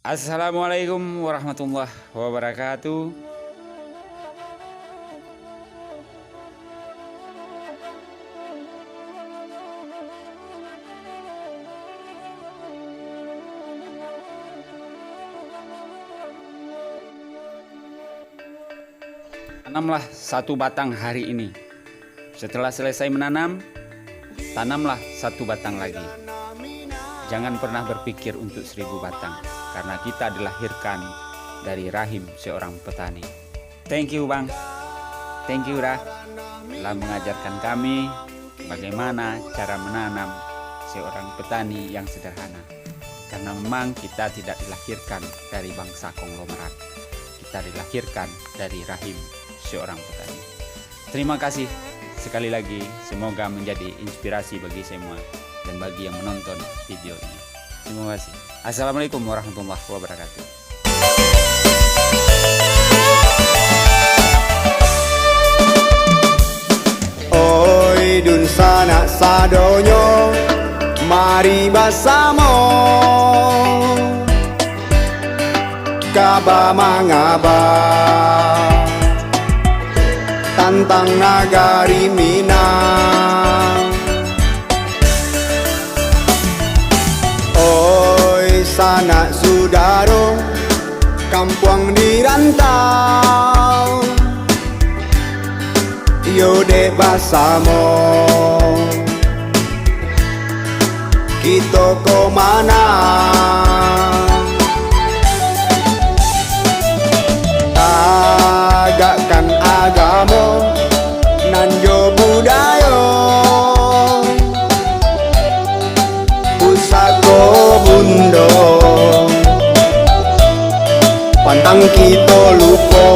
Assalamualaikum warahmatullahi wabarakatuh. Tanamlah satu batang hari ini. Setelah selesai menanam, tanamlah satu batang lagi. Jangan pernah berpikir untuk 1000 batang, karena kita dilahirkan dari rahim seorang petani. Thank you Bang, thank you Ra, telah mengajarkan kami bagaimana cara menanam seorang petani yang sederhana. Karena memang kita tidak dilahirkan dari bangsa konglomerat, kita dilahirkan dari rahim seorang petani. Terima kasih sekali lagi, semoga menjadi inspirasi bagi semua dan bagi yang menonton video ini. Terima kasih. Assalamualaikum warahmatullahi wabarakatuh. Oi dun sanak sadonyo, mari bersama kaba mangaba tantang nagari Minang. Oi sanak sudaro, kampung di rantau, yo dek bersama kita ke mana? Tagakkan agama nan jo budaya, pusako bundo pantang kita lupa.